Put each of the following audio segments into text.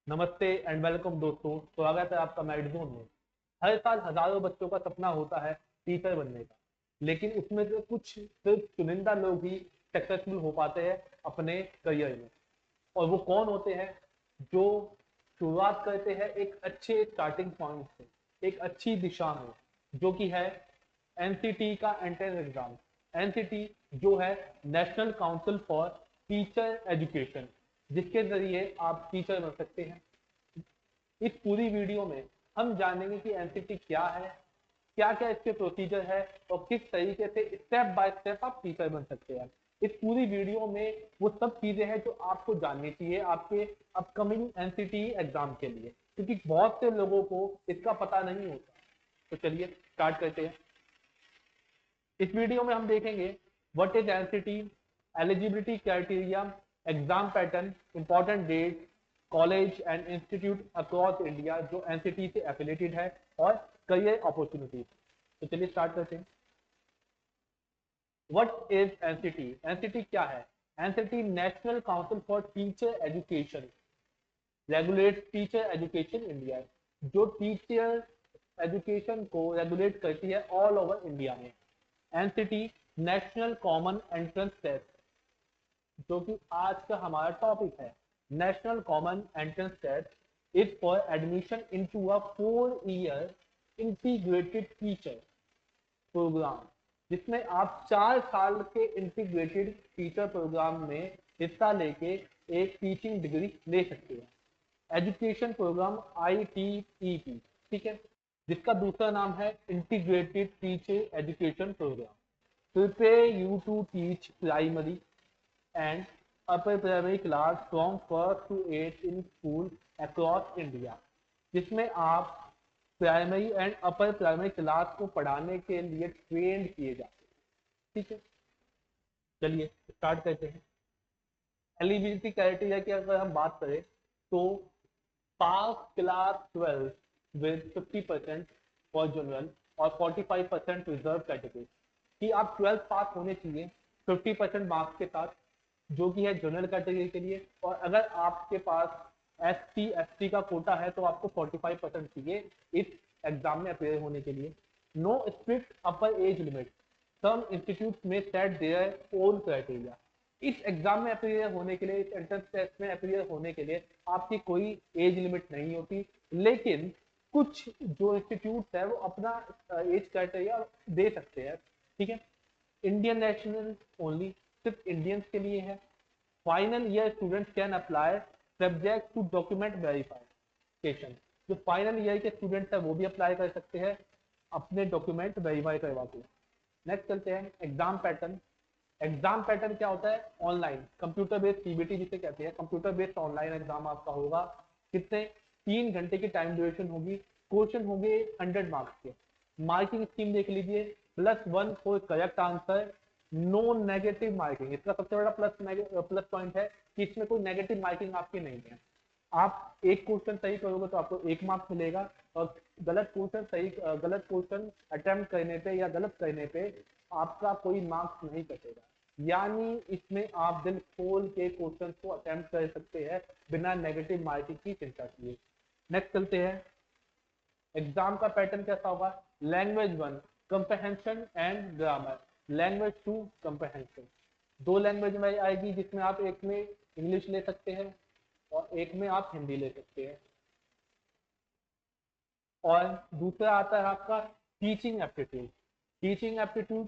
नमस्ते and welcome दोस्तों, स्वागत है आपका मैड जोन में। हर साल हजारों बच्चों का सपना होता है टीचर बनने का, लेकिन उसमें से कुछ सिर्फ चुनिंदा लोग ही सक्सेसफुल हो पाते हैं अपने करियर में। और वो कौन होते हैं जो शुरुआत करते हैं एक अच्छे स्टार्टिंग पॉइंट से, एक अच्छी दिशा में, जो कि है एनसीटी का एंट्रेंस एग्जाम। एनसीटी जो है national council for teacher education, जिसके जरिए आप टीचर बन सकते हैं। इस पूरी वीडियो में हम जानेंगे कि एनसीटी क्या है, क्या क्या इसके प्रोसीजर है और किस तरीके से स्टेप बाय स्टेप आप टीचर बन सकते हैं। इस पूरी वीडियो में वो सब चीजें हैं जो आपको जाननी चाहिए आपके अपकमिंग एनसीटी एग्जाम के लिए, क्योंकि बहुत से लोगों को इसका पता नहीं होता। तो चलिए स्टार्ट करते हैं। इस वीडियो में हम देखेंगे what is NCT, eligibility criteria, exam pattern, important date, college and institute across India जो एनसीटी से एफिलेटेड है, और करियर अपॉर्चुनिटीज। तो चलिए स्टार्ट करते हैं। What is NCT? एनसीटी क्या है? NCT national council for teacher education regulate teacher education India, जो टीचर एजुकेशन को रेगुलेट करती है ऑल ओवर इंडिया में। NCT national common entrance test, जो कि आज का हमारा टॉपिक है। National common entrance test is for admission into a 4 year integrated teacher program, जिसमें आप 4 साल के इंटीग्रेटेड टीचर प्रोग्राम में हिस्सा लेके एक टीचिंग डिग्री ले सकते हैं। एजुकेशन प्रोग्राम ITEP, ठीक है, जिसका दूसरा नाम है integrated teacher education program. Prepare you to teach primary and upper primary class from first to eight in school across India, जिसमें आप primary and upper primary class को पढ़ाने के लिए ट्रेंड किए जाते हैं। ठीक है, चलिए स्टार्ट करते हैं। एलिजिबिलिटी क्राइटेरिया की अगर हम बात करें तो पास क्लास 12 विद 50% फॉर जनरल और 45% रिजर्व कैटेगरी, कि आप 12th पास होने चाहिए 50% मार्क्स के साथ, जो कि है जनरल कैटेगरी के लिए। और अगर आपके पास ST ST का कोटा है तो आपको 45% चाहिए इस एग्जाम में अपेयर होने के लिए। No strict upper age limit, some institute में सेट देयर ओन क्राइटेरिया। इस एग्जाम में अपेयर होने के लिए, इस एंट्रेंस टेस्ट में अपेयर होने के लिए आपकी कोई एज लिमिट नहीं होती, लेकिन कुछ जो इंस्टीट्यूट है वो अपना एज क्राइटेरिया दे सकते हैं। ठीक है, इंडियन नेशनल ओनली, सिर्फ इंडियंस के लिए है। Final year students can apply subject to document verification, जो फाइनल ईयर के स्टूडेंट्स है वो भी अप्लाई कर सकते हैं अपने डॉक्यूमेंट वेरीफाई करवा के। नेक्स्ट चलते हैं एग्जाम पैटर्न। एग्जाम पैटर्न क्या होता है? ऑनलाइन कंप्यूटर बेस्ड सीबीटी जिसे कहते हैं, कंप्यूटर बेस्ड ऑनलाइन एग्जाम आपका होगा। कितने? 3 घंटे की टाइम ड्यूरेशन होगी। क्वेश्चन होंगे 100 मार्क्स के। मार्किंग स्कीम देख लीजिए, +1 for correct answer, no negative marking. इसका सबसे बड़ा प्लस पॉइंट है कि इसमें कोई नेगेटिव मार्किंग आपकी नहीं है। आप एक क्वेश्चन सही करोगे तो आपको 1 मार्क्स मिलेगा, और गलत क्वेश्चन अटेम्प्ट करने पे या गलत करने पे आपका कोई मार्क्स नहीं कटेगा। यानी इसमें आप दिल खोल के क्वेश्चन को अटेम्प्ट कर सकते हैं बिना नेगेटिव मार्किंग की चिंता किए। नेक्स्ट चलते हैं। एग्जाम का पैटर्न कैसा होगा? Language 1 comprehension and grammar, language 2 comprehension. दो लैंग्वेज में आएगी, जिसमें आप एक में इंग्लिश ले सकते हैं और एक में आप हिंदी ले सकते हैं। और दूसरा आता है आपका टीचिंग एप्टीट्यूड। टीचिंग एप्टीट्यूड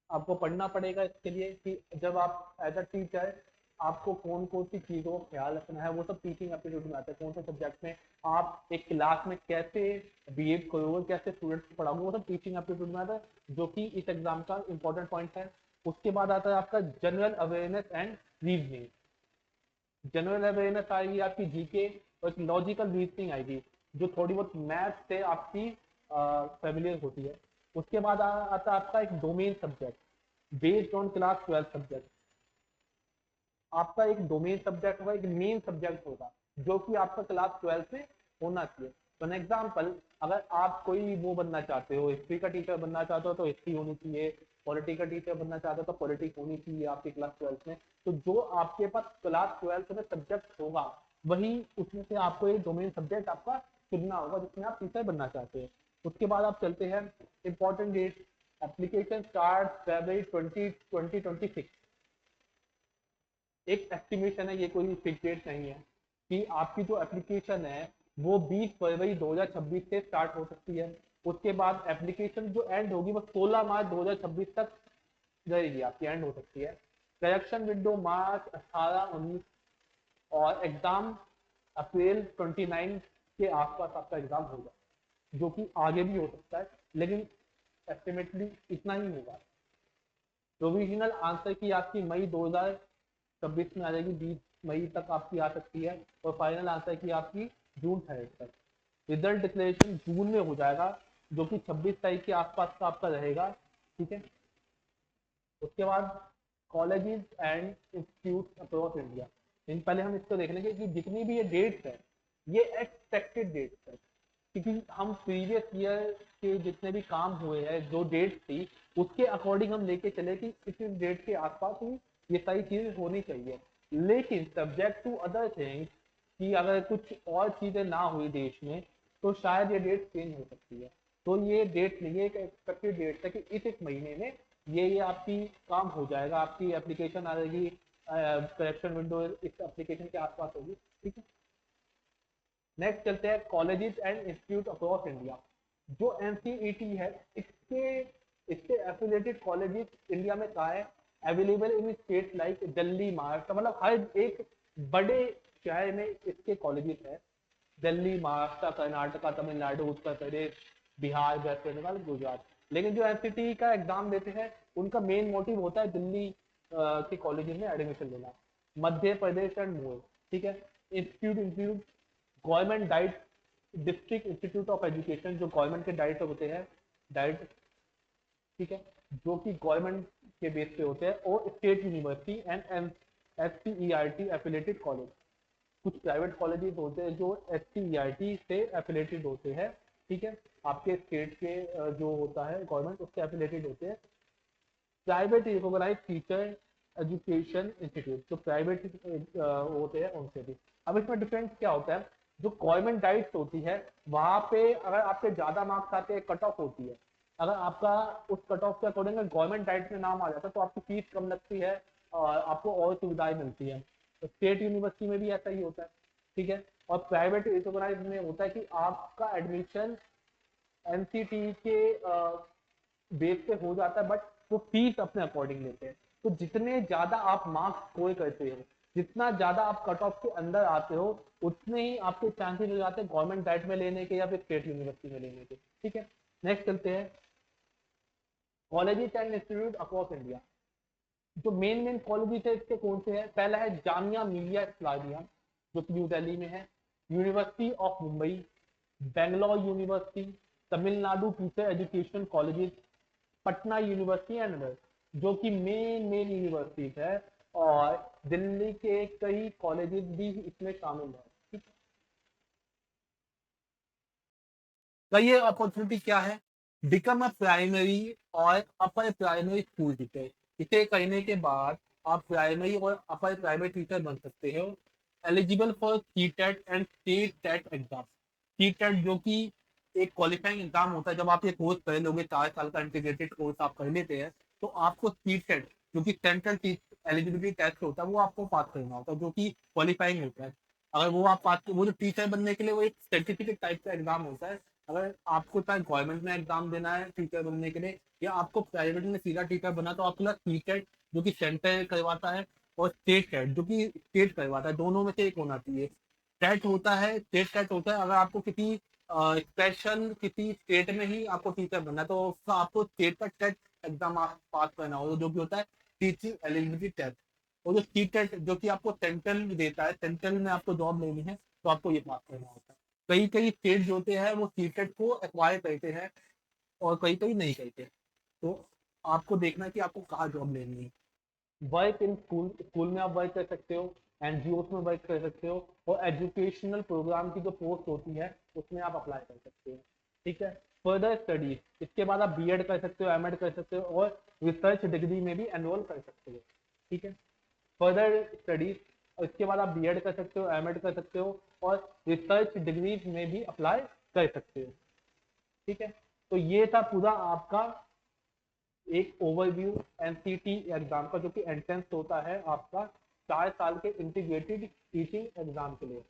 आपको पढ़ना पड़ेगा इसके लिए कि जब आप एज अ टीचर आपको कौन कौन सी चीजों का ख्याल रखना है, वो सब टीचिंग एप्टीट्यूड में आता है। कौन से सब्जेक्ट में आप एक क्लास में कैसे बिहेव करोगे, कैसे स्टूडेंट्स को पढ़ाओगे, वो सब टीचिंग एप्टीट्यूड में आता है, जो कि इस एग्जाम का इंपॉर्टेंट पॉइंट है। उसके बाद आता है आपका general awareness and reasoning. General awareness आएगी आपकी जीके, और लॉजिकल रीजनिंग आएगी जो थोड़ी बहुत मैथ से आपकी फेमिलियर होती है। उसके बाद आता है आपका एक domain subject based on class 12 subject. आपका एक डोमेन सब्जेक्ट होगा, एक मेन सब्जेक्ट होगा, जो कि आपका क्लास 12 में होना चाहिए। फॉर एग्जाम्पल, अगर आप कोई वो बनना चाहते हो, हिस्ट्री का टीचर बनना चाहते हो तो हिस्ट्री होनी चाहिए, पॉलिटी का टीचर बनना चाहते हो तो पॉलिटिक्स होनी चाहिए आपकी क्लास 12 में। तो जो आपके पास क्लास 12 में सब्जेक्ट होगा वही उसमें से आपको एक डोमेन सब्जेक्ट आपका चुनना होगा जिसमें आप टीचर बनना चाहते हैं। उसके बाद आप चलते हैं इंपॉर्टेंट डेट, एप्लीकेशन स्टार्ट फरवरी 2026। एक एस्टिमेशन है, ये कोई फिक्स डेट नहीं है कि आपकी जो एप्लीकेशन है वो 20 फरवरी 2026 से स्टार्ट हो सकती है। उसके बाद एप्लीकेशन जो एंड होगी वो 16 मार्च 2026 तक रहेगी, आपकी एंड हो सकती है। करेक्शन विंडो मार्च 18-19, और एग्जाम अप्रैल 29 के आसपास आपका एग्जाम होगा, जो कि आगे भी हो सकता है, लेकिन एस्टिमेटली इतना ही होगा। प्रोविजनल आंसर की आपकी मई 2026 में आ जाएगी, 20 मई तक आपकी आ सकती है, और फाइनल आंसर की आपकी जून 3 तक। रिजल्ट डिक्लेरेशन जून में हो जाएगा, जो कि 26 तारीख के आसपास का आपका रहेगा। ठीक है। उसके बाद colleges and institute across India, इन पहले हम इसको देख लेंगे कि जितनी भी ये डेट्स है ये एक्सपेक्टेड डेट्स है, क्योंकि हम प्रीवियस ईयर के जितने भी काम हुए हैं, जो डेट थी उसके अकॉर्डिंग हम लेके चले कि इस डेट के आसपास ही ये सारी चीजें होनी चाहिए। लेकिन सब्जेक्ट टू अदर थिंग्स, कि अगर कुछ और चीजें ना हुई देश में तो शायद ये डेट चेंज हो सकती है। तो ये डेट नहीं है, एक एक्सपेक्टेड डेट है कि इस महीने में ये आपकी काम हो जाएगा, आपकी एप्लीकेशन आ जाएगी, करेक्शन विंडो इस एप्लीकेशन के आसपास होगी। ठीक है। नेक्स्ट चलते हैं colleges and institute across India. जो एनसीईटी है, इसके इसके एफिलिएटेड कॉलेजेस इंडिया में कहा है, available in state like Delhi, Maharashtra, मतलब हर एक बड़े शहर में इसके कॉलेजेस है। दिल्ली, महाराष्ट्र, कर्नाटका, तमिलनाडु, उत्तर प्रदेश, बिहार, वेस्ट बंगाल, गुजरात। लेकिन जो एनसीटी का एग्जाम देते हैं उनका मेन मोटिव होता है दिल्ली के कॉलेजेस में एडमिशन लेना, मध्य प्रदेश एंड मोर। ठीक है। Institute institute government diet, district institute of education, जो गवर्नमेंट के डाइट होते हैं, डाइट, ठीक है, जो कि गवर्नमेंट के बेस पे होते हैं, और state university and SCERT affiliated college. कुछ प्राइवेट कॉलेजेस होते हैं जो एससीईआरटी से एफिलेटेड होते हैं। ठीक है। आपके स्टेट के जो होता है गवर्नमेंट उससे एफिलेटेड होते हैं। Private recognise teacher education institute, जो प्राइवेट होते हैं उनसे भी। अब इसमें डिफरेंस क्या होता है, जो गवर्नमेंट डाइट्स होती है वहां पे अगर आपके ज्यादा मार्क्स आते हैं, कट ऑफ होती है, अगर आपका उस कट ऑफ के अकॉर्डिंग गवर्नमेंट डाइट में नाम आ जाता है तो आपकी फीस कम लगती है और आपको और सुविधाएं मिलती है। तो स्टेट यूनिवर्सिटी में भी ऐसा ही होता है। ठीक है। और प्राइवेट रिकॉग्नाइज में होता है कि आपका एडमिशन एनसीटी के बेस पे हो जाता है, बट वो फीस अपने अकॉर्डिंग लेते हैं। तो जितने ज्यादा आप मार्क्स स्कोर करते हो, जितना ज्यादा आप कट ऑफ के अंदर आते हो, उतने ही आपके चांसेस हो जाते हैं गवर्नमेंट डाइट में लेने के या फिर स्टेट यूनिवर्सिटी में लेने के। ठीक है। नेक्स्ट चलते हैं colleges and institute across India. जो मेन मेन कॉलेजेस है इसके कौन से हैं, पहला है जामिया मिलिया इस्लामिया, जो कि न्यू दिल्ली में है। University of Mumbai, Bangalore university, Tamil Nadu teacher education colleges, Patna university and other, जो कि मेन मेन यूनिवर्सिटीज है, और दिल्ली के कई कॉलेजेस भी इसमें शामिल है। ठीक है। तो ये अपॉर्चुनिटी क्या है, बिकम अ प्राइमरी और अपर प्राइमरी स्कूल टीचर। इसे करने के बाद आप प्राइमरी और अपर प्राइमरी टीचर बन सकते हो। Eligible for CTET and state TET exam. CTET जो कि एक क्वालिफाइंग एग्जाम होता है, जब आप ये कोर्स कर लोगे, 4 साल का इंटीग्रेटेड कोर्स आप कर लेते हैं, तो आपको सीटेट जो कि सेंट्रल एलिजिबिलिटी टेस्ट होता है वो आपको पास करना होता है, जो कि क्वालिफाइंग होता है। अगर वो आप पास, वो जो टीचर बनने के लिए वो एक सर्टिफिकेट टाइप का एग्जाम होता है। अगर आपको चाहे गवर्नमेंट में एग्जाम देना है टीचर बनने के लिए, या आपको प्राइवेट में सीधा टीचर बना, तो आपके पास सीटेट जो कि सेंटर करवाता है, और स्टेट टेट जो कि स्टेट करवाता है, दोनों में से एक होना चाहिए। टेट होता है, स्टेट टेट होता है, अगर आपको किसी स्पेशल किसी स्टेट में ही आपको टीचर बनना है तो उसका आपको स्टेट का टेट एग्जाम पास करना होगा, जो कि होता है टीचिंग एलिजिबिलिटी टेस्ट। और जो सी टेट जो कि आपको सेंट्रल देता है, सेंट्रल में आपको जॉब लेनी है तो आपको ये पास करना होता है। कई कई स्टेट जो होते हैं वो सीटेट को एक्वायर करते हैं, और कई कई नहीं करते। तो आपको देखना है कि आपको कहाँ जॉब लेनी है। वर्क इन स्कूल, स्कूल में आप वर्क कर सकते हो, एनजीओ में वर्क कर सकते हो, और एजुकेशनल प्रोग्राम की जो पोस्ट होती है उसमें आप अप्लाई कर सकते हो। ठीक है। फर्दर स्टडीज, इसके बाद आप बीएड कर सकते हो, एमएड कर सकते हो, और रिसर्च डिग्री में भी एनरोल कर सकते हो। ठीक है। फर्दर स्टडीज, और इसके बाद आप बीएड कर सकते हो, एमएड कर सकते हो और रिसर्च डिग्री में भी अप्लाई कर सकते हो। ठीक है, तो ये था पूरा आपका एक ओवरव्यू एनसीटी एग्जाम का, जो कि एंट्रेंस होता है आपका 4 साल के इंटीग्रेटेड टीचिंग एग्जाम के लिए।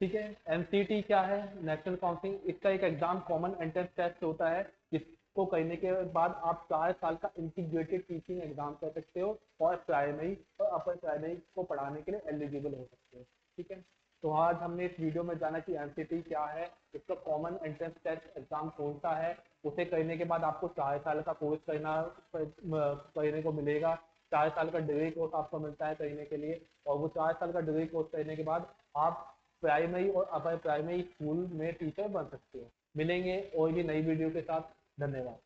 ठीक है, एनसीटी क्या है, नेशनल काउंसिल, इसका एक एग्जाम कॉमन एंट्रेंस टेस्ट होता है, जिसको करने के बाद आप 4 साल का इंटीग्रेटेड टीचिंग एग्जाम कर सकते हो और प्राइमरी और अपर प्राइमरी को पढ़ाने के लिए एलिजिबल हो सकते हो। ठीक है, तो आज हमने इस वीडियो में जाना कि एनसीटी क्या है, इसका कॉमन एंट्रेंस टेस्ट एग्जाम कौन सा है, उसे करने के बाद आपको 4 साल का कोर्स करने को मिलेगा। 4 साल का डिग्री कोर्स आपको मिलता है करने के लिए, और वो 4 साल का डिग्री कोर्स करने के बाद आप प्राइमरी और अपर प्राइमरी स्कूल में टीचर बन सकते हो। मिलेंगे और भी नई वीडियो के साथ। धन्यवाद।